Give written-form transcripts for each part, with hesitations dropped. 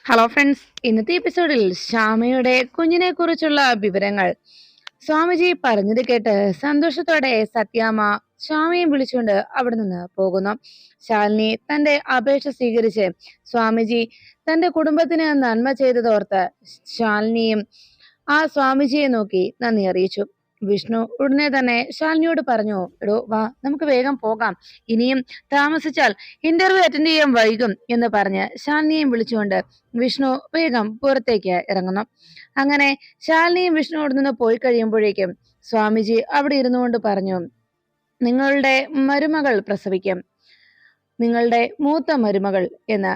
Hello friends, ഇന്നത്തെ എപ്പിസോഡിൽ ശ്യാമയുടെ കുഞ്ഞിനെ കുറിച്ചുള്ള വിവരങ്ങൾ. സ്വാമിജി പറഞ്ഞത് കേട്ട് സന്തോഷത്തോടെ സത്യാമ്മ ശ്യാമയെ വിളിച്ചുകൊണ്ട് അവിടെ നിന്ന് പോകുന്നു. ശാലിനി തന്റെ അപേക്ഷ സ്വീകരിച്ച് സ്വാമിജി തന്റെ കുടുംബത്തിന് നന്മ ചെയ്തതോർത്ത് ശാലിനിയും ആ സ്വാമിജിയെ നോക്കി നന്ദി അറിയിച്ചു. വിഷ്ണു ഉടനെ തന്നെ ശാലിനിയോട് പറഞ്ഞു, എടോ വാ, നമുക്ക് വേഗം പോകാം, ഇനിയും താമസിച്ചാൽ ഇന്റർവ്യൂ അറ്റൻഡ് ചെയ്യാൻ വൈകും എന്ന് പറഞ്ഞ് ശാലിനിയെയും വിളിച്ചുകൊണ്ട് വിഷ്ണു വേഗം പുറത്തേക്ക് ഇറങ്ങുന്നു. അങ്ങനെ ശാലിനിയും വിഷ്ണു അവിടെ നിന്ന് പോയി കഴിയുമ്പോഴേക്കും സ്വാമിജി അവിടെ ഇരുന്നുകൊണ്ട് പറഞ്ഞു, നിങ്ങളുടെ മരുമകൾ പ്രസവിക്കും, നിങ്ങളുടെ മൂത്ത മരുമകൾ എന്ന്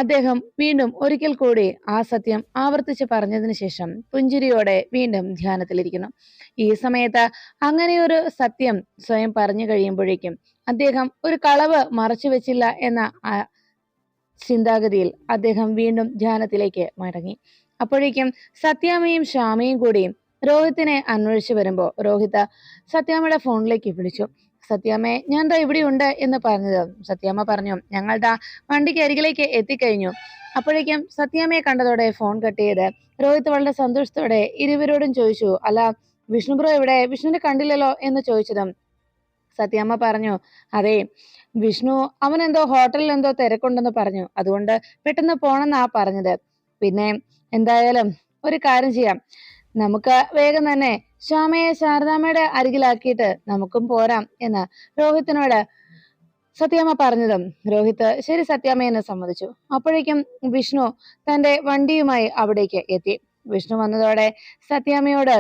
അദ്ദേഹം വീണ്ടും ഒരിക്കൽ കൂടി ആ സത്യം ആവർത്തിച്ച് പറഞ്ഞതിന് ശേഷം പുഞ്ചിരിയോടെ വീണ്ടും ധ്യാനത്തിലിരിക്കുന്നു. ഈ സമയത്ത് അങ്ങനെയൊരു സത്യം സ്വയം പറഞ്ഞു കഴിയുമ്പോഴേക്കും അദ്ദേഹം ഒരു കളവ് മറച്ചു വെച്ചില്ല എന്ന ചിന്താഗതിയിൽ അദ്ദേഹം വീണ്ടും ധ്യാനത്തിലേക്ക് മടങ്ങി. അപ്പോഴേക്കും സത്യാമ്മയും ശ്യാമയും കൂടി രോഹിത്തിനെ അന്വേഷിച്ചു വരുമ്പോ രോഹിത് സത്യാമ്മയുടെ ഫോണിലേക്ക് വിളിച്ചു. സത്യാമ്മയെ, ഞാൻ ദാ ഇവിടെ ഉണ്ട് എന്ന് പറഞ്ഞത് സത്യാമ്മ പറഞ്ഞു, ഞങ്ങൾ ദാ വണ്ടിക്ക് അരികിലേക്ക് എത്തിക്കഴിഞ്ഞു. അപ്പോഴേക്കും സത്യാമ്മയെ കണ്ടതോടെ ഫോൺ കട്ട് ചെയ്ത് രോഹിത് വളരെ സന്തോഷത്തോടെ ഇരുവരോടും ചോദിച്ചു, അല്ല വിഷ്ണു ബ്രോ എവിടെ, വിഷ്ണുവിനെ കണ്ടില്ലല്ലോ എന്ന് ചോദിച്ചതും സത്യാമ്മ പറഞ്ഞു, അതെ വിഷ്ണു അവൻ എന്തോ ഹോട്ടലിൽ എന്തോ തിരക്കുണ്ടെന്ന് പറഞ്ഞു, അതുകൊണ്ട് പെട്ടെന്ന് പോണെന്നാ പറഞ്ഞത്. പിന്നെ എന്തായാലും ഒരു കാര്യം ചെയ്യാം, നമുക്ക് വേഗം തന്നെ ശ്യാമയെ ശാരദാമ്മയുടെ അരികിലാക്കിയിട്ട് നമുക്കും പോരാം എന്ന് രോഹിത്തിനോട് സത്യാമ്മ പറഞ്ഞതും രോഹിത് ശരി സത്യാമ്മ എന്ന് സമ്മതിച്ചു. അപ്പോഴേക്കും വിഷ്ണു തന്റെ വണ്ടിയുമായി അവിടേക്ക് എത്തി. വിഷ്ണു വന്നതോടെ സത്യാമ്മയോട്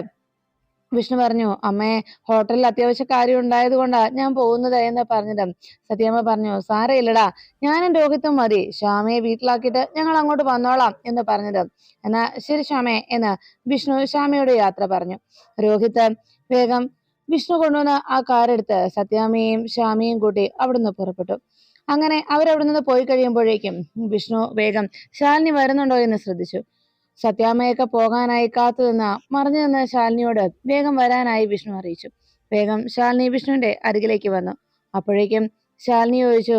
വിഷ്ണു പറഞ്ഞു, അമ്മേ ഹോട്ടലിൽ അത്യാവശ്യ കാര്യം ഉണ്ടായത് കൊണ്ടാ ഞാൻ പോകുന്നത് എന്ന് പറഞ്ഞതും സത്യാമ്മ പറഞ്ഞു, സാരയില്ലടാ, ഞാനും രോഹിത്തും മതി, ശ്യാമയെ വീട്ടിലാക്കിയിട്ട് ഞങ്ങൾ അങ്ങോട്ട് വന്നോളാം എന്ന് പറഞ്ഞത്. എന്നാ ശരി ശ്യാമേ എന്ന് വിഷ്ണു ശ്യാമയോട് യാത്ര പറഞ്ഞു. രോഹിത്ത് വേഗം വിഷ്ണു കൊണ്ടുവന്ന ആ കാറെടുത്ത് സത്യാമ്മയെയും ശ്യാമയെയും കൂട്ടി അവിടുന്ന് പുറപ്പെട്ടു. അങ്ങനെ അവരവിടെ നിന്ന് പോയി കഴിയുമ്പോഴേക്കും വിഷ്ണു വേഗം ശാലിനി വരുന്നുണ്ടോ എന്ന് ശ്രദ്ധിച്ചു. സത്യാമ്മയൊക്കെ പോകാനായി കാത്തു നിന്ന മറിഞ്ഞു നിന്ന ശാലിനിയോട് വേഗം വരാനായി വിഷ്ണു അറിയിച്ചു. വേഗം ശാലിനി വിഷ്ണുവിന്റെ അരികിലേക്ക് വന്നു. അപ്പോഴേക്കും ശാലിനി ചോദിച്ചു,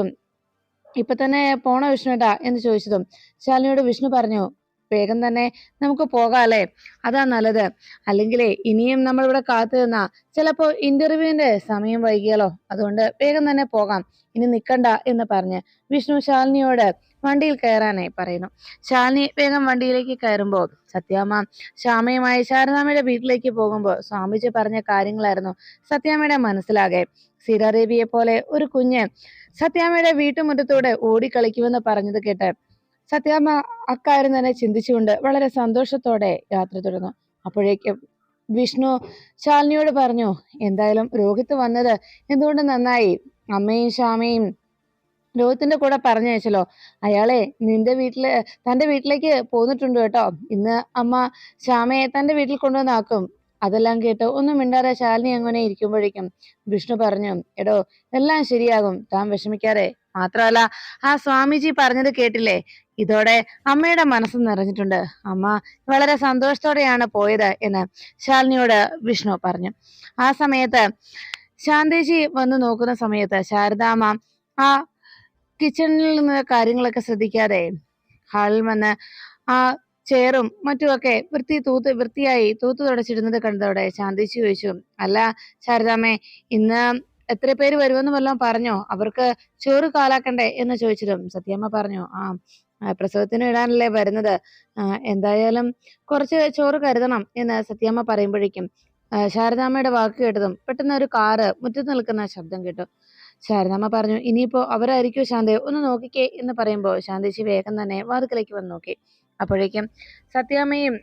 ഇപ്പൊ തന്നെ പോണോ വിഷ്ണുട്ടാ എന്ന് ചോദിച്ചതും ശാലിനിയോട് വിഷ്ണു പറഞ്ഞു, വേഗം തന്നെ നമുക്ക് പോകാല്ലേ, അതാ നല്ലത്, അല്ലെങ്കിലേ ഇനിയും നമ്മൾ ഇവിടെ കാത്തു നിന്നാ ചിലപ്പോ ഇന്റർവ്യൂവിന്റെ സമയം വൈകിയാലോ, അതുകൊണ്ട് വേഗം തന്നെ പോകാം, ഇനി നിക്കണ്ട എന്ന് പറഞ്ഞ് വിഷ്ണു ശാലിനിയോട് വണ്ടിയിൽ കയറാനായി പറയുന്നു. ശാലിനി വേഗം വണ്ടിയിലേക്ക് കയറുമ്പോ സത്യാമ്മ ശ്യാമയുമായി ശാരദാമ്മയുടെ വീട്ടിലേക്ക് പോകുമ്പോൾ സ്വാമിജി പറഞ്ഞ കാര്യങ്ങളായിരുന്നു സത്യാമ്മയുടെ മനസ്സിലാകെ. സീതാദേവിയെ പോലെ ഒരു കുഞ്ഞ് സത്യാമ്മയുടെ വീട്ടുമുറ്റത്തൂടെ ഓടിക്കളിക്കുമെന്ന് പറഞ്ഞത് കേട്ട് സത്യാമ്മ അക്കാര്യം തന്നെ ചിന്തിച്ചുകൊണ്ട് വളരെ സന്തോഷത്തോടെ യാത്ര തുടർന്നു. അപ്പോഴേക്കും വിഷ്ണു ശാലിനിയോട് പറഞ്ഞു, എന്തായാലും രോഹിത്ത് വന്നത് എന്തുകൊണ്ട് നന്നായി, അമ്മയും ശ്യാമയും രോഹിത്തിന്റെ കൂടെ പറഞ്ഞയച്ചല്ലോ, അയാളെ തന്റെ വീട്ടിലേക്ക് പോന്നിട്ടുണ്ട് കേട്ടോ, ഇന്ന് അമ്മ ശ്യാമയെ തന്റെ വീട്ടിൽ കൊണ്ടുവന്നാക്കും. അതെല്ലാം കേട്ട് ഒന്നും മിണ്ടാതെ ശാലിനി അങ്ങനെ ഇരിക്കുമ്പോഴേക്കും വിഷ്ണു പറഞ്ഞു, എടോ എല്ലാം ശരിയാകും, താൻ വിഷമിക്കാതെ, മാത്രമല്ല ആ സ്വാമിജി പറഞ്ഞത് കേട്ടില്ലേ, ഇതോടെ അമ്മയുടെ മനസ്സ് നിറഞ്ഞിട്ടുണ്ട്, അമ്മ വളരെ സന്തോഷത്തോടെയാണ് പോയത് എന്ന് ശാലിനിയോട് വിഷ്ണു പറഞ്ഞു. ആ സമയത്ത് ശാന്തേജി വന്നു നോക്കുന്ന സമയത്ത് ശാരദാമ്മ ആ കിച്ചണിൽ നിന്ന് കാര്യങ്ങളൊക്കെ ശ്രദ്ധിക്കാതെ ഹാളിൽ വന്ന് ആ ചെയറും മറ്റുമൊക്കെ വൃത്തിയായി തൂത്ത് തുടച്ചിടുന്നത് കണ്ടതോടെ ശാന്തിച്ചു ചോദിച്ചു, അല്ല ശാരദാമ്മേ, ഇന്ന് എത്ര പേര് വരുമെന്ന് വല്ലതും പറഞ്ഞോ, അവർക്ക് ചോറ് കാലാക്കണ്ടേ എന്ന് ചോദിച്ചതും സത്യാമ്മ പറഞ്ഞു, പ്രസവത്തിന് ഇടാനല്ലേ വരുന്നത്, എന്തായാലും കുറച്ച് ചോറ് കരുതണം എന്ന് സത്യാമ്മ പറയുമ്പോഴേക്കും ശാരദാമ്മയുടെ വാക്ക് കേട്ടതും പെട്ടെന്ന് ഒരു കാറ് മുറ്റത്ത് നിൽക്കുന്ന ശബ്ദം കേട്ടു. ശാരദാമ്മ പറഞ്ഞു, ഇനിയിപ്പോ അവരായിരിക്കും ശാന്തേ, ഒന്ന് നോക്കിക്കേ എന്ന് പറയുമ്പോൾ ശാന്തേച്ചി വേഗം തന്നെ വാതിക്കലേക്ക് വന്ന് നോക്കി. അപ്പോഴേക്കും സത്യാമ്മയും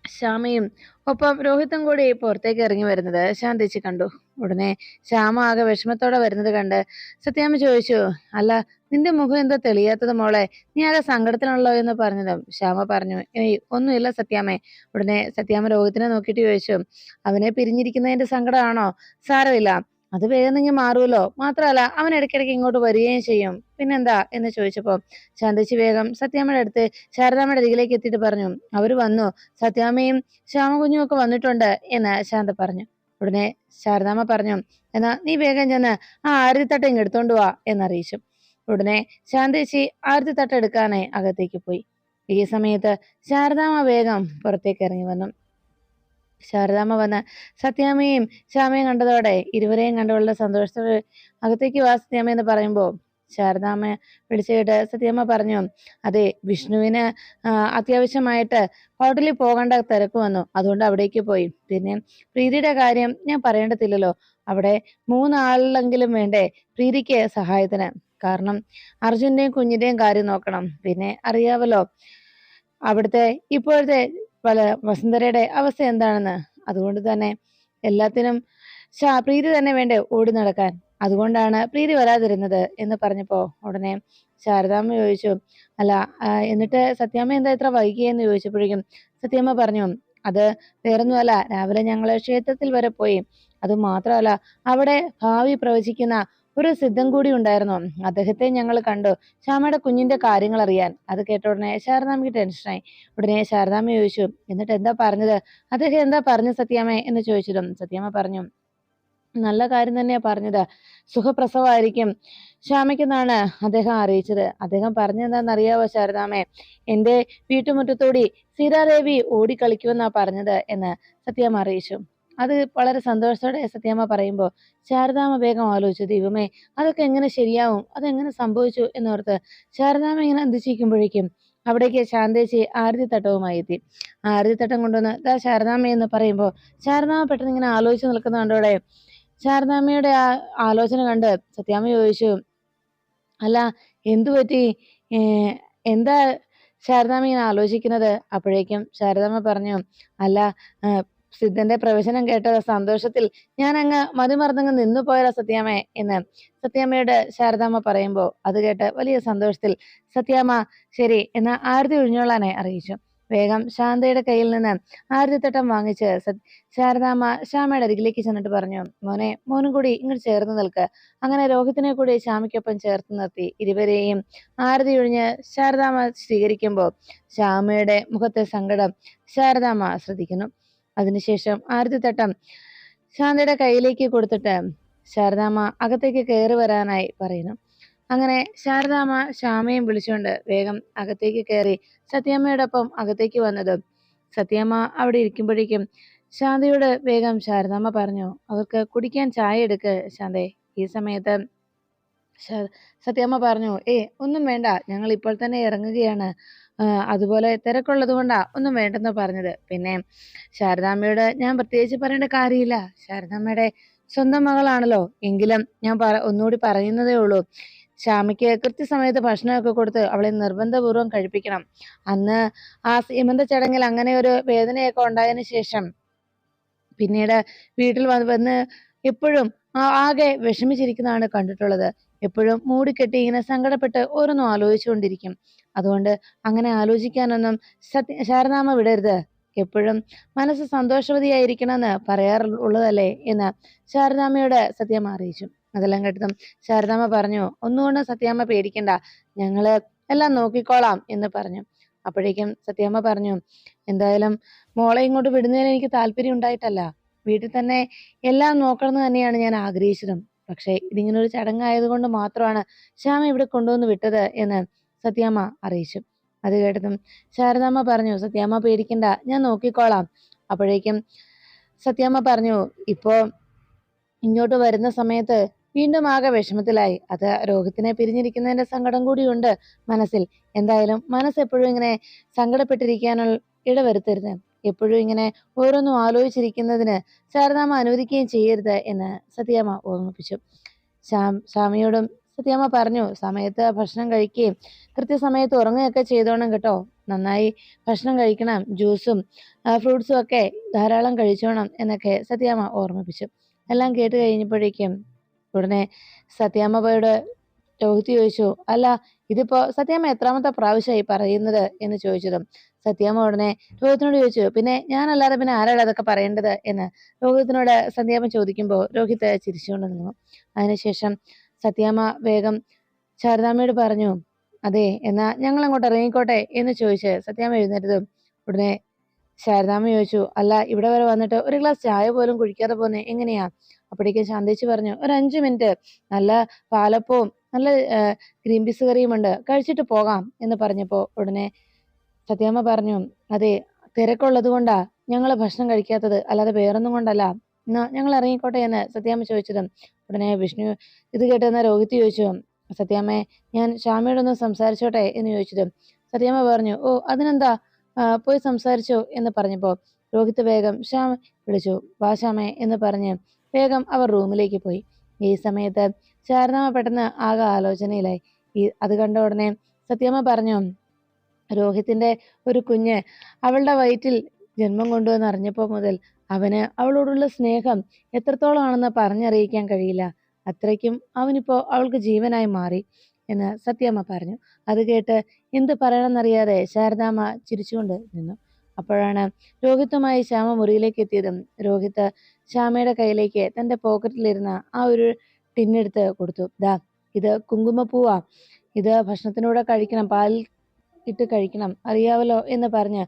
ശ്യാമയും ഒപ്പം രോഹിത്തും കൂടി പുറത്തേക്ക് ഇറങ്ങി വരുന്നത് ശാന്തേച്ചി കണ്ടു. ഉടനെ ശ്യാമ ആകെ വിഷമത്തോടെ വരുന്നത് കണ്ട് സത്യാമ്മ ചോദിച്ചു, അല്ല നിന്റെ മുഖം എന്താ തെളിയാത്തത് മോളെ, നീ ആകെ സങ്കടത്തിലാണല്ലോ എന്ന് പറഞ്ഞതും ശ്യാമ പറഞ്ഞു, ഏയ് ഒന്നുമില്ല സത്യാമ്മേ. ഉടനെ സത്യാമ്മ രോഹിത്തിനെ നോക്കിയിട്ട് ചോദിച്ചു, അവനെ പിരിഞ്ഞിരിക്കുന്നതിന്റെ സങ്കടമാണോ, സാരമില്ല, അത് വേഗം നിങ്ങൾ മാറുമല്ലോ, മാത്രമല്ല അവൻ ഇടയ്ക്കിടയ്ക്ക് ഇങ്ങോട്ട് വരികയും ചെയ്യും, പിന്നെന്താ എന്ന് ചോദിച്ചപ്പോ ശാന്തേച്ചി വേഗം സത്യാമ്മയുടെ അടുത്ത് ശാരദാമ്മയുടെ അരികിലേക്ക് എത്തിയിട്ട് പറഞ്ഞു, അവര് വന്നു, സത്യാമ്മയും ശ്യാമകുഞ്ഞും ഒക്കെ വന്നിട്ടുണ്ട് എന്ന് ശാന്ത പറഞ്ഞു. ഉടനെ ശാരദാമ്മ പറഞ്ഞു, എന്നാ നീ വേഗം ചെന്ന് ആ ആരതിത്തട്ട ഇങ്ങ് എടുത്തോണ്ട് വാ എന്നറിയിച്ചു. ഉടനെ ശാന്തേച്ചി ആരതിത്തട്ട എടുക്കാനായി അകത്തേക്ക് പോയി. ഈ സമയത്ത് ശാരദാമ്മ വേഗം പുറത്തേക്ക് ഇറങ്ങി വന്നു. ശാരദാമ്മ വന്ന് സത്യാമ്മയും ശ്യാമയും കണ്ടതോടെ ഇരുവരെയും കണ്ടുള്ള സന്തോഷത്തോടെ അകത്തേക്ക് വാ സത്യാമ്മ എന്ന് പറയുമ്പോൾ ശാരദാമ്മ വിളിച്ചു കേട്ട് സത്യാമ്മ പറഞ്ഞു, അതെ, വിഷ്ണുവിന് അത്യാവശ്യമായിട്ട് ഹോട്ടലിൽ പോകേണ്ട തിരക്ക് വന്നു, അതുകൊണ്ട് അവിടേക്ക് പോയി. പിന്നെ പ്രീതിയുടെ കാര്യം ഞാൻ പറയേണ്ടതില്ലല്ലോ, അവിടെ 3 ആളിലെങ്കിലും വേണ്ടേ പ്രീതിക്ക് സഹായത്തിന്. കാരണം അർജുന്റെയും കുഞ്ഞിന്റെയും കാര്യം നോക്കണം. പിന്നെ അറിയാവല്ലോ അവിടുത്തെ ഇപ്പോഴത്തെ വസുന്ധരയുടെ അവസ്ഥ എന്താണെന്ന്. അതുകൊണ്ട് തന്നെ എല്ലാത്തിനും പ്രീതി തന്നെ വേണ്ടേ ഓടി നടക്കാൻ. അതുകൊണ്ടാണ് പ്രീതി വരാതിരുന്നത് എന്ന് പറഞ്ഞപ്പോ ഉടനെ ശാരദാമ്മ ചോദിച്ചു, അല്ല എന്നിട്ട് സത്യാമ്മ എന്താ ഇത്ര വൈകിയെന്ന് ചോദിച്ചപ്പോഴേക്കും സത്യാമ്മ പറഞ്ഞു, അത് വേറൊന്നുമല്ല, രാവിലെ ഞങ്ങള് ക്ഷേത്രത്തിൽ വരെ പോയി. അത് മാത്രമല്ല, അവിടെ ഭാവി പ്രവചിക്കുന്ന ഒരു സിദ്ധം കൂടി ഉണ്ടായിരുന്നു. അദ്ദേഹത്തെ ഞങ്ങൾ കണ്ടു, ശ്യാമയുടെ കുഞ്ഞിന്റെ കാര്യങ്ങൾ അറിയാൻ. അത് കേട്ട ഉടനെ ശാരദാമ്മയ്ക്ക് ടെൻഷനായി. ഉടനെ ശാരദാമ്മ ചോദിച്ചു, എന്നിട്ട് എന്താ പറഞ്ഞത്? അദ്ദേഹം എന്താ പറഞ്ഞു സത്യാമ്മ എന്ന് ചോദിച്ചതും സത്യാമ്മ പറഞ്ഞു, നല്ല കാര്യം തന്നെയാ പറഞ്ഞത്. സുഖപ്രസവമായിരിക്കും ശ്യാമയ്ക്കെന്നാണ് അദ്ദേഹം അറിയിച്ചത്. അദ്ദേഹം പറഞ്ഞെന്താണെന്നറിയാവോ ശാരദാമ്മേ? എന്റെ വീട്ടുമുറ്റത്തോടി സീതാദേവി ഓടിക്കളിക്കുമെന്നാ പറഞ്ഞത് എന്ന് സത്യാമ്മ അറിയിച്ചു. അത് വളരെ സന്തോഷത്തോടെ സത്യാമ്മ പറയുമ്പോൾ ശാരദാമ്മ വേഗം ആലോചിച്ചു, ദൈവമേ, അതൊക്കെ എങ്ങനെ ശരിയാവും, അതെങ്ങനെ സംഭവിച്ചു എന്നോർത്ത് ശാരദാമ്മ ഇങ്ങനെ അന്തിച്ചിരിക്കുമ്പോഴേക്കും അവിടേക്ക് ശാന്തേച്ചി ആരതി തട്ടവുമായി എത്തി. ആരതി തട്ടം കൊണ്ടുവന്ന് ദാ ശാരദാമ്മ എന്ന് പറയുമ്പോൾ ശാരദാമ്മ പെട്ടെന്ന് ഇങ്ങനെ ആലോചിച്ച് നിൽക്കുന്ന കണ്ടോടെ ശാരദാമ്മയുടെ ആ ആലോചന കണ്ട് സത്യാമ്മ ചോദിച്ചു, അല്ല എന്തു പറ്റി? എന്താ ശാരദാമ്മ ഇങ്ങനെ ആലോചിക്കുന്നത്? അപ്പോഴേക്കും ശാരദാമ്മ പറഞ്ഞു, അല്ല സിദ്ധന്റെ പ്രവചനം കേട്ട സന്തോഷത്തിൽ ഞാൻ അങ്ങ് മതിമറന്നങ്ങ് നിന്നു പോയതാ സത്യാമ്മ എന്ന് സത്യാമ്മയോട് ശാരദാമ്മ പറയുമ്പോ അത് കേട്ട് വലിയ സന്തോഷത്തിൽ സത്യാമ്മ ശരി എന്ന ആരതി ഒഴിഞ്ഞോളാനെ അറിയിച്ചു. വേഗം ശാന്തയുടെ കയ്യിൽ നിന്ന് ആരതിത്തട്ടം വാങ്ങിച്ച് ശാരദാമ്മ ശ്യാമയുടെ അരികിലേക്ക് ചെന്നിട്ട് പറഞ്ഞു, മോനെ, മോനും കൂടി ഇങ്ങോട്ട് ചേർന്ന് നിൽക്ക്. അങ്ങനെ രോഹിത്തിനെ കൂടി ശ്യാമയ്ക്കൊപ്പം ചേർത്ത് നിർത്തി ഇരുവരെയും ആരതി ഒഴിഞ്ഞ് ശാരദാമ്മ സ്വീകരിക്കുമ്പോ ശ്യാമയുടെ മുഖത്തെ സങ്കടം ശാരദാമ്മ ശ്രദ്ധിക്കുന്നു. അതിനുശേഷം ആരതിത്തട്ടം ശാന്തയുടെ കയ്യിലേക്ക് കൊടുത്തിട്ട് ശാരദാമ്മ അകത്തേക്ക് കയറി വരാനായി പറയുന്നു. അങ്ങനെ ശാരദാമ്മ ശ്യാമയും വിളിച്ചുകൊണ്ട് വേഗം അകത്തേക്ക് കയറി സത്യാമ്മയോടൊപ്പം അകത്തേക്ക് വന്നതും സത്യാമ്മ അവിടെ ഇരിക്കുമ്പോഴേക്കും ശാന്തയോട് വേഗം ശാരദാമ്മ പറഞ്ഞു, അവർക്ക് കുടിക്കാൻ ചായ എടുക്ക് ശാന്തേ. ഈ സമയത്ത് സത്യാമ്മ പറഞ്ഞു, ഒന്നും വേണ്ട, ഞങ്ങൾ ഇപ്പോൾ തന്നെ ഇറങ്ങുകയാണ്, അതുപോലെ തിരക്കുള്ളത് കൊണ്ടാ ഒന്നും വേണ്ടെന്ന് പറഞ്ഞത്. പിന്നെ ശാരദാമ്മയോട് ഞാൻ പ്രത്യേകിച്ച് പറയേണ്ട കാര്യമില്ല, ശാരദാമ്മയുടെ സ്വന്തം മകളാണല്ലോ. എങ്കിലും ഞാൻ ഒന്നുകൂടി പറയുന്നതേ ഉള്ളൂ, ശ്യാമയ്ക്ക് കൃത്യസമയത്ത് ഭക്ഷണമൊക്കെ കൊടുത്ത് അവളെ നിർബന്ധപൂർവ്വം കഴിപ്പിക്കണം. അന്ന് ആ സീമന്ത ചടങ്ങിൽ അങ്ങനെ ഒരു വേദനയൊക്കെ ഉണ്ടായതിനു ശേഷം പിന്നീട് വീട്ടിൽ വന്ന് എപ്പോഴും ആകെ വിഷമിച്ചിരിക്കുന്നതാണ് കണ്ടിട്ടുള്ളത്. എപ്പോഴും മൂടിക്കെട്ടി ഇങ്ങനെ സങ്കടപ്പെട്ട് ഓരോന്നും ആലോചിച്ചുകൊണ്ടിരിക്കും. അതുകൊണ്ട് അങ്ങനെ ആലോചിക്കാനൊന്നും ശാരദാമ്മ വിടരുത്, എപ്പോഴും മനസ്സ് സന്തോഷവതിയായിരിക്കണമെന്ന് പറയാറുള്ളതല്ലേ എന്ന് ശാരദാമ്മയോട് സത്യാമ്മ അറിയിച്ചു. അതെല്ലാം കേട്ടതും ശാരദാമ്മ പറഞ്ഞു, ഒന്നുകൊണ്ട് സത്യാമ്മ പേടിക്കണ്ട, ഞങ്ങള് എല്ലാം നോക്കിക്കോളാം എന്ന് പറഞ്ഞു. അപ്പോഴേക്കും സത്യാമ്മ പറഞ്ഞു, എന്തായാലും മോളെ ഇങ്ങോട്ട് വിടുന്നതിന് എനിക്ക് താല്പര്യം ഉണ്ടായിട്ടല്ല, വീട്ടിൽ തന്നെ എല്ലാം നോക്കണമെന്ന് തന്നെയാണ് ഞാൻ ആഗ്രഹിച്ചതും. പക്ഷെ ഇതിങ്ങനൊരു ചടങ്ങായതുകൊണ്ട് മാത്രമാണ് ശ്യാമ ഇവിടെ കൊണ്ടുവന്ന് വിട്ടത് എന്ന് സത്യാമ്മ അറിയിച്ചു. അത് കേട്ടതും ശാരദാമ്മ പറഞ്ഞു, സത്യാമ്മ പേടിക്കണ്ട, ഞാൻ നോക്കിക്കോളാം. അപ്പോഴേക്കും സത്യാമ്മ പറഞ്ഞു, ഇപ്പോ ഇങ്ങോട്ട് വരുന്ന സമയത്ത് വീണ്ടും ആകെ വിഷമത്തിലായി. അത് രോഹിത്തിനെ പിരിഞ്ഞിരിക്കുന്നതിന്റെ സങ്കടം കൂടിയുണ്ട് മനസ്സിൽ. എന്തായാലും മനസ്സെപ്പോഴും ഇങ്ങനെ സങ്കടപ്പെട്ടിരിക്കാനുള്ള ഇടവരുത്തരുത്, എപ്പോഴും ഇങ്ങനെ ഓരോന്നും ആലോചിച്ചിരിക്കുന്നതിന് ശാരദാമ്മ അനുവദിക്കുകയും ചെയ്യരുത് എന്ന് സത്യാമ്മ ഓർമ്മിപ്പിച്ചു. ശ്യാമയോടും സത്യാമ്മ പറഞ്ഞു, സമയത്ത് ഭക്ഷണം കഴിക്കുകയും കൃത്യസമയത്ത് ഉറങ്ങുകയൊക്കെ ചെയ്തോണം കേട്ടോ, നന്നായി ഭക്ഷണം കഴിക്കണം, ജ്യൂസും ഫ്രൂട്ട്സും ഒക്കെ ധാരാളം കഴിച്ചോണം എന്നൊക്കെ സത്യാമ്മ ഓർമ്മിപ്പിച്ചു. എല്ലാം കേട്ട് കഴിഞ്ഞപ്പോഴേക്കും ഉടനെ സത്യാമ്മയോട് രോഹിത് ചോദിച്ചു, അല്ല ഇതിപ്പോ സത്യാമ്മ എത്രാമത്തെ പ്രാവശ്യമായി പറയുന്നത് എന്ന് ചോദിച്ചതും സത്യാമ്മ ഉടനെ രോഹിത്തിനോട് ചോദിച്ചു, പിന്നെ ഞാനല്ലാതെ പിന്നെ ആരാണ് അതൊക്കെ പറയേണ്ടത് എന്ന് രോഹിത്തിനോട് സത്യാമ്മ ചോദിക്കുമ്പോൾ രോഹിത് ചിരിച്ചുകൊണ്ട് നിന്നു. അതിനുശേഷം സത്യാമ്മ വേഗം ശാരദാമ്മയോട് പറഞ്ഞു, അതെ, എന്നാ ഞങ്ങൾ അങ്ങോട്ട് ഇറങ്ങിക്കോട്ടെ എന്ന് ചോദിച്ച് സത്യാമ്മ എഴുന്നേറ്റതും ഉടനെ ശാരദാമ്മ ചോദിച്ചു, അല്ല ഇവിടെ വരെ വന്നിട്ട് ഒരു ഗ്ലാസ് ചായ പോലും കുടിക്കാതെ പോന്നെ എങ്ങനെയാ? അപ്പോഴേക്കും ശാന്തേച്ചി പറഞ്ഞു, ഒരു 5 മിനിറ്റ്, നല്ല പാലപ്പവും നല്ല ഗ്രീൻ പീസ് കറിയും ഉണ്ട്, കഴിച്ചിട്ട് പോകാം എന്ന് പറഞ്ഞപ്പോ ഉടനെ സത്യാമ്മ പറഞ്ഞു, അതെ, തിരക്കുള്ളത് കൊണ്ടാ ഞങ്ങൾ ഭക്ഷണം കഴിക്കാത്തത്, അല്ലാതെ വേറൊന്നും കൊണ്ടല്ല. എന്നാ ഞങ്ങൾ ഇറങ്ങിക്കോട്ടെ എന്ന് സത്യാമ്മ ചോദിച്ചതും ഉടനെ വിഷ്ണു ഇത് കേട്ടെന്ന് രോഹിത് ചോദിച്ചു, സത്യാമ്മേ, ഞാൻ ശ്യാമയോടൊന്ന് സംസാരിച്ചോട്ടെ എന്ന് ചോദിച്ചതും സത്യാമ്മ പറഞ്ഞു, ഓ അതിനെന്താ, പോയി സംസാരിച്ചോ എന്ന് പറഞ്ഞപ്പോ രോഹിത് വേഗം ശ്യാമ വിളിച്ചു. വാ ശ്യാമേ എന്ന് പറഞ്ഞ് വേഗം അവർ റൂമിലേക്ക് പോയി. ഈ സമയത്ത് ശാരദാമ്മ പെട്ടെന്ന് ആകെ ആലോചനയിലായി. അത് കണ്ട ഉടനെ സത്യാമ്മ പറഞ്ഞു, രോഹിത്തിന്റെ ഒരു കുഞ്ഞ് അവളുടെ വയറ്റിൽ ജന്മം കൊണ്ടുവന്ന് അറിഞ്ഞപ്പോൾ മുതൽ അവന് അവളോടുള്ള സ്നേഹം എത്രത്തോളം ആണെന്ന് പറഞ്ഞറിയിക്കാൻ കഴിയില്ല. അത്രയ്ക്കും അവനിപ്പോ അവൾക്ക് ജീവനായി മാറി എന്ന് സത്യമ്മ പറഞ്ഞു. അത് കേട്ട് എന്ത് പറയണമെന്നറിയാതെ ശാരദാമ്മ ചിരിച്ചുകൊണ്ട് നിന്നു. അപ്പോഴാണ് രോഹിത്തുമായി ശ്യാമ മുറിയിലേക്ക് എത്തിയതും രോഹിത്ത് ശ്യാമയുടെ കയ്യിലേക്ക് തന്റെ പോക്കറ്റിലിരുന്ന ആ ഒരു ടിന്നെടുത്ത് കൊടുത്തു. ദാ, ഇത് കുങ്കുമപ്പൂവാ, ഇത് ഭക്ഷണത്തിനൂടെ കഴിക്കണം, പാൽ ഇട്ട് കഴിക്കണം, അറിയാവല്ലോ എന്ന് പറഞ്ഞ്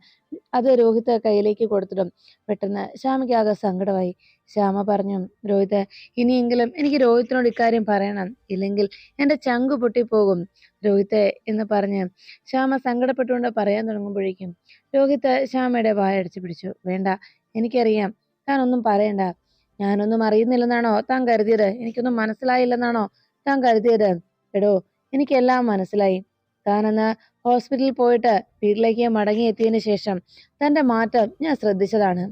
അത് രോഹിത് കയ്യിലേക്ക് കൊടുത്തിടും പെട്ടെന്ന് ശ്യാമയ്ക്ക് ആകെ സങ്കടമായി. ശ്യാമ പറഞ്ഞു, രോഹിത്, ഇനിയെങ്കിലും എനിക്ക് രോഹിത്തിനോട് ഇക്കാര്യം പറയണം, ഇല്ലെങ്കിൽ എന്റെ ചങ്കു പൊട്ടിപ്പോകും രോഹിത്തെ എന്ന് പറഞ്ഞ് ശ്യാമ സങ്കടപ്പെട്ടുകൊണ്ട് പറയാൻ തുടങ്ങുമ്പോഴേക്കും രോഹിത് ശ്യാമയുടെ വായടച്ചു പിടിച്ചു. വേണ്ട, എനിക്കറിയാം, താൻ ഒന്നും പറയണ്ട. ഞാനൊന്നും അറിയുന്നില്ലെന്നാണോ താൻ കരുതിയത്? എനിക്കൊന്നും മനസ്സിലായില്ലെന്നാണോ താൻ കരുതിയത്? എടോ, എനിക്കെല്ലാം മനസ്സിലായി. താനെന്ന് ഹോസ്പിറ്റലിൽ പോയിട്ട് വീട്ടിലേക്ക് മടങ്ങിയെത്തിയതിനു ശേഷം തന്റെ മാറ്റം ഞാൻ ശ്രദ്ധിച്ചതാണ്.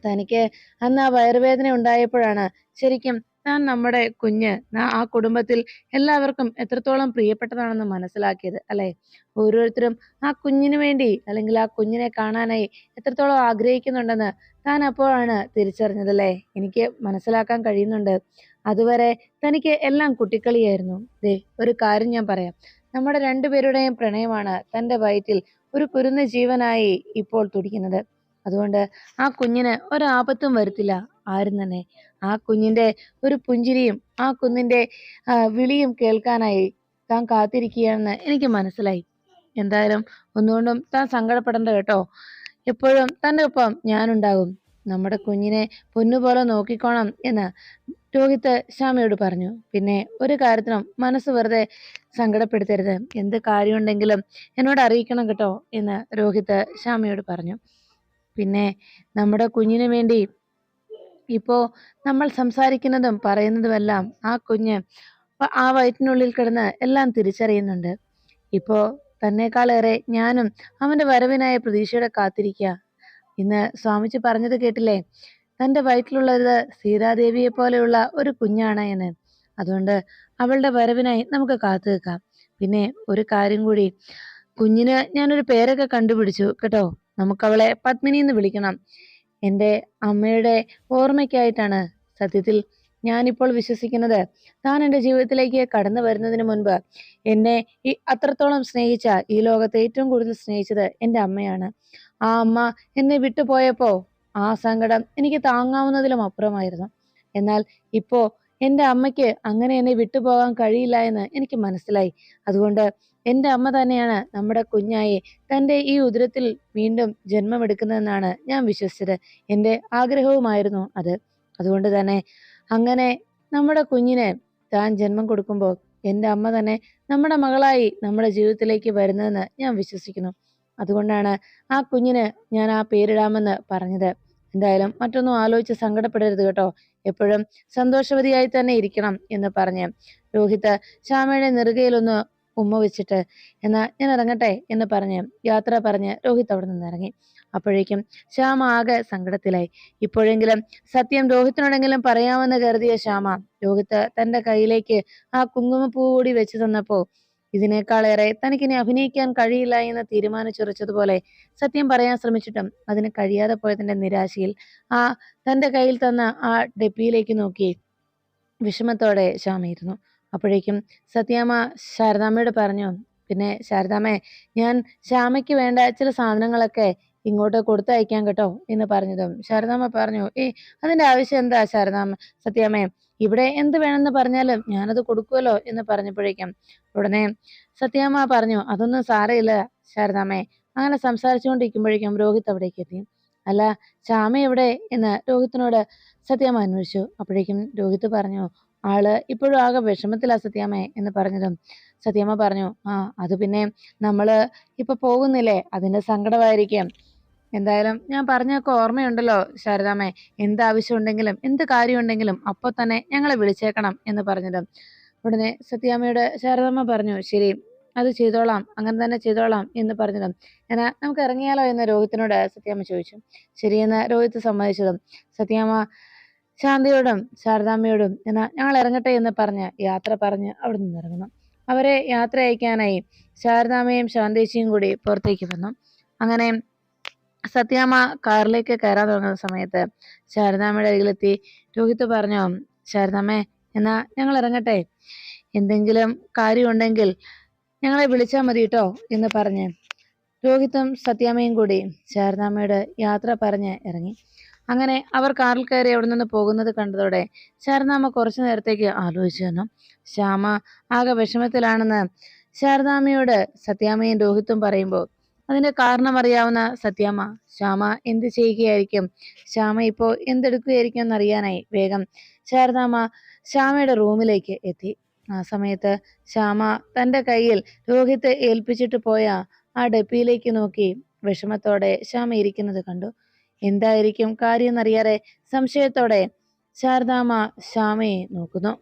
തനിക്ക് അന്ന് ആ വയറുവേദന ഉണ്ടായപ്പോഴാണ് ശരിക്കും താൻ നമ്മുടെ കുഞ്ഞ് ആ കുടുംബത്തിൽ എല്ലാവർക്കും എത്രത്തോളം പ്രിയപ്പെട്ടതാണെന്ന് മനസ്സിലാക്കിയത്, അല്ലെ? ഓരോരുത്തരും ആ കുഞ്ഞിനു വേണ്ടി അല്ലെങ്കിൽ ആ കുഞ്ഞിനെ കാണാനായി എത്രത്തോളം ആഗ്രഹിക്കുന്നുണ്ടെന്ന് താൻ അപ്പോഴാണ് തിരിച്ചറിഞ്ഞതല്ലേ? എനിക്ക് മനസ്സിലാക്കാൻ കഴിയുന്നുണ്ട്. അതുവരെ തനിക്ക് എല്ലാം കുട്ടിക്കളിയായിരുന്നു. ദേ, ഒരു കാര്യം ഞാൻ പറയാം. നമ്മുടെ രണ്ടുപേരുടെയും പ്രണയമാണ് തന്റെ വയറ്റിൽ ഒരു കുരുന്ന ജീവനായി ഇപ്പോൾ തുടിക്കുന്നത്. അതുകൊണ്ട് ആ കുഞ്ഞിന് ഒരാപത്തും വരുത്തില്ല ആരും തന്നെ. ആ കുഞ്ഞിന്റെ ഒരു പുഞ്ചിരിയും ആ കുഞ്ഞിന്റെ വിളിയും കേൾക്കാനായി താൻ കാത്തിരിക്കുകയാണെന്ന് എനിക്ക് മനസ്സിലായി. എന്തായാലും ഒന്നുകൊണ്ടും താൻ സങ്കടപ്പെടണ്ട കേട്ടോ. എപ്പോഴും തന്റെ ഒപ്പം ഞാനുണ്ടാകും. നമ്മുടെ കുഞ്ഞിനെ പൊന്നുപോലെ നോക്കിക്കോണം എന്ന് രോഹിത് ശ്യാമയോട് പറഞ്ഞു. പിന്നെ ഒരു കാര്യത്തിനും മനസ്സ് വെറുതെ സങ്കടപ്പെടുത്തരുത്. എന്ത് കാര്യമുണ്ടെങ്കിലും എന്നോട് അറിയിക്കണം കേട്ടോ എന്ന് രോഹിത് ശ്യാമയോട് പറഞ്ഞു. പിന്നെ നമ്മുടെ കുഞ്ഞിന് വേണ്ടി ഇപ്പോ നമ്മൾ സംസാരിക്കുന്നതും പറയുന്നതുമെല്ലാം ആ കുഞ്ഞ് ആ വയറ്റിനുള്ളിൽ കിടന്ന് എല്ലാം തിരിച്ചറിയുന്നുണ്ട്. ഇപ്പോ തന്നെക്കാളേറെ ഞാനും അവന്റെ വരവിനായ പ്രതീക്ഷയോടെ കാത്തിരിക്കുക. ഇന്ന് സ്വാമിജി പറഞ്ഞത് കേട്ടില്ലേ? തന്റെ വയറ്റിലുള്ളത് സീതാദേവിയെ പോലെയുള്ള ഒരു കുഞ്ഞാണ് എന്ന്. അതുകൊണ്ട് അവളുടെ വരവിനായി നമുക്ക് കാത്തു നിൽക്കാം. പിന്നെ ഒരു കാര്യം കൂടി, കുഞ്ഞിന് ഞാനൊരു പേരൊക്കെ കണ്ടുപിടിച്ചു കേട്ടോ. നമുക്കവളെ പത്മിനി എന്ന് വിളിക്കണം. എൻ്റെ അമ്മയുടെ ഓർമ്മയ്ക്കായിട്ടാണ്. സത്യത്തിൽ ഞാനിപ്പോൾ വിശ്വസിക്കുന്നത്, താൻ എൻ്റെ ജീവിതത്തിലേക്ക് കടന്നു വരുന്നതിന് മുൻപ് എന്നെ അത്രത്തോളം സ്നേഹിച്ച, ഈ ലോകത്തെ ഏറ്റവും കൂടുതൽ സ്നേഹിച്ചത് എൻ്റെ അമ്മയാണ്. ആ അമ്മ എന്നെ വിട്ടുപോയപ്പോ ആ സങ്കടം എനിക്ക് താങ്ങാവുന്നതിലും അപ്പുറമായിരുന്നു. എന്നാൽ ഇപ്പോ എൻ്റെ അമ്മയ്ക്ക് അങ്ങനെ എന്നെ വിട്ടുപോകാൻ കഴിയില്ല എന്ന് എനിക്ക് മനസ്സിലായി. അതുകൊണ്ട് എൻ്റെ അമ്മ തന്നെയാണ് നമ്മുടെ കുഞ്ഞായി തൻ്റെ ഈ ഉദരത്തിൽ വീണ്ടും ജന്മമെടുക്കുന്നതെന്നാണ് ഞാൻ വിശ്വസിച്ചത്. എൻ്റെ ആഗ്രഹവുമായിരുന്നു അത്. അതുകൊണ്ട് തന്നെ അങ്ങനെ നമ്മുടെ കുഞ്ഞിന് താൻ ജന്മം കൊടുക്കുമ്പോൾ എൻ്റെ അമ്മ തന്നെ നമ്മുടെ മകളായി നമ്മുടെ ജീവിതത്തിലേക്ക് വരുന്നതെന്ന് ഞാൻ വിശ്വസിക്കുന്നു. അതുകൊണ്ടാണ് ആ കുഞ്ഞിന് ഞാൻ ആ പേരിടാമെന്ന് പറഞ്ഞത്. എന്തായാലും മറ്റൊന്നും ആലോചിച്ച് സങ്കടപ്പെടരുത് കേട്ടോ. എപ്പോഴും സന്തോഷവതിയായി തന്നെ ഇരിക്കണം എന്ന് പറഞ്ഞ് രോഹിത് ശ്യാമയുടെ നെറുകയിലൊന്ന് ഉമ്മ വെച്ചിട്ട്, എന്നാ ഞാൻ ഇറങ്ങട്ടെ എന്ന് പറഞ്ഞ് യാത്ര പറഞ്ഞ് രോഹിത് അവിടെ നിന്ന് ഇറങ്ങി. അപ്പോഴേക്കും ശ്യാമ ആകെ സങ്കടത്തിലായി. ഇപ്പോഴെങ്കിലും സത്യം രോഹിത്തിനോടെങ്കിലും പറയാമെന്ന് കരുതിയ ശ്യാമ രോഹിത്ത് തന്റെ കയ്യിലേക്ക് ആ കുങ്കുമപ്പൂ കൂടി വെച്ച് തന്നപ്പോ ഇതിനേക്കാളേറെ തനിക്കിനി അഭിനയിക്കാൻ കഴിയില്ല എന്ന് തീരുമാനിച്ചുറച്ചതുപോലെ സത്യം പറയാൻ ശ്രമിച്ചിട്ടും അതിന് കഴിയാതെ പോയതിന്റെ നിരാശയിൽ ആ തന്റെ കയ്യിൽ തന്ന ആ ഡെപ്പിയിലേക്ക് നോക്കി വിഷമത്തോടെ ശ്യാമയിരുന്നു. അപ്പോഴേക്കും സത്യാമ്മ ശാരദാമ്മയോട് പറഞ്ഞു, പിന്നെ ശാരദാമ്മേ, ഞാൻ ശ്യാമയ്ക്ക് വേണ്ട ചില സാധനങ്ങളൊക്കെ ഇങ്ങോട്ട് കൊടുത്തയക്കാം കേട്ടോ എന്ന് പറഞ്ഞതും ശാരദാമ്മ പറഞ്ഞു, അതിന്റെ ആവശ്യം എന്താ ശാരദാമ്മ? സത്യാമ്മേ, ഇവിടെ എന്ത് വേണമെന്ന് പറഞ്ഞാലും ഞാനത് കൊടുക്കുമല്ലോ എന്ന് പറഞ്ഞപ്പോഴേക്കും ഉടനെ സത്യാമ്മ പറഞ്ഞു, അതൊന്നും സാരമില്ല ശാരദാമ്മേ. അങ്ങനെ സംസാരിച്ചുകൊണ്ടിരിക്കുമ്പോഴേക്കും രോഹിത് അവിടേക്ക് എത്തി. അല്ല, ശ്യാമ എവിടെ എന്ന് രോഹിത്തിനോട് സത്യാമ്മ അന്വേഷിച്ചു. അപ്പോഴേക്കും രോഹിത് പറഞ്ഞു, ആള് ഇപ്പോഴും ആകെ വിഷമത്തിലാ സത്യാമ്മേ എന്ന് പറഞ്ഞതും സത്യമ്മ പറഞ്ഞു, ആ അത് പിന്നെ നമ്മള് ഇപ്പൊ പോകുന്നില്ലേ, അതിന്റെ സങ്കടമായിരിക്കും. എന്തായാലും ഞാൻ പറഞ്ഞൊക്കെ ഓർമ്മയുണ്ടല്ലോ ശാരദാമ്മേ, എന്താവശ്യം ഉണ്ടെങ്കിലും എന്ത് കാര്യം ഉണ്ടെങ്കിലും അപ്പൊ തന്നെ ഞങ്ങളെ വിളിച്ചേക്കണം എന്ന് പറഞ്ഞത്. ഉടനെ സത്യാമ്മയോട് ശാരദാമ്മ പറഞ്ഞു, ശരി അത് ചെയ്തോളാം, അങ്ങനെ തന്നെ ചെയ്തോളാം എന്ന് പറഞ്ഞതും എന്നാ നമുക്ക് ഇറങ്ങിയാലോ എന്ന് രോഹിത്തിനോട് സത്യാമ്മ ചോദിച്ചു. ശരിയെന്ന് രോഹിത്ത് സമ്മതിച്ചതും സത്യാമ്മ ശാന്തയോടും ശാരദാമ്മയോടും എന്നാ ഞങ്ങൾ ഇറങ്ങട്ടെ എന്ന് പറഞ്ഞ് യാത്ര പറഞ്ഞ് അവിടെ നിന്ന് ഇറങ്ങുന്നു. അവരെ യാത്ര അയക്കാനായി ശാരദാമ്മയും ശാന്തേച്ചിയും കൂടി പുറത്തേക്ക് വന്നു. അങ്ങനെ സത്യാമ്മ കാറിലേക്ക് കയറാൻ തുടങ്ങുന്ന സമയത്ത് ശാരദാമ്മയുടെ അരികിലെത്തി രോഹിത്ത് പറഞ്ഞു, ശാരദാമ്മേ എന്നാ ഞങ്ങൾ ഇറങ്ങട്ടെ, എന്തെങ്കിലും കാര്യമുണ്ടെങ്കിൽ ഞങ്ങളെ വിളിച്ചാൽ മതി കേട്ടോ എന്ന് പറഞ്ഞ് രോഹിത്തും സത്യാമ്മയും കൂടി ശാരദാമ്മയുടെ യാത്ര പറഞ്ഞ് ഇറങ്ങി. അങ്ങനെ അവർ കാറിൽ കയറി അവിടെ നിന്ന് പോകുന്നത് കണ്ടതോടെ ശാരദാമ്മ കുറച്ചു നേരത്തേക്ക് ആലോചിച്ചു നിന്നു. ശ്യാമ ആകെ വിഷമത്തിലാണെന്ന് ശാരദാമ്മയോട് സത്യാമ്മയും രോഹിത്തും പറയുമ്പോൾ അതിന്റെ കാരണം അറിയാവുന്ന സത്യാമ്മ ശ്യാമ എന്ത് ചെയ്യുകയായിരിക്കും, ശ്യാമ ഇപ്പോ എന്തെടുക്കുകയായിരിക്കും എന്നറിയാനായി വേഗം ശാരദാമ്മ ശ്യാമയുടെ റൂമിലേക്ക് എത്തി. ആ സമയത്ത് ശ്യാമ തന്റെ കയ്യിൽ രോഹിത്ത് ഏൽപ്പിച്ചിട്ട് പോയ ആ ഡപ്പിയിലേക്ക് നോക്കി വിഷമത്തോടെ ശ്യാമ ഇരിക്കുന്നത് കണ്ടു. എന്തായിരിക്കും കാര്യം എന്നറിയാതെ സംശയത്തോടെ ശാരദാമ്മ ശ്യാമയെ നോക്കുന്നു.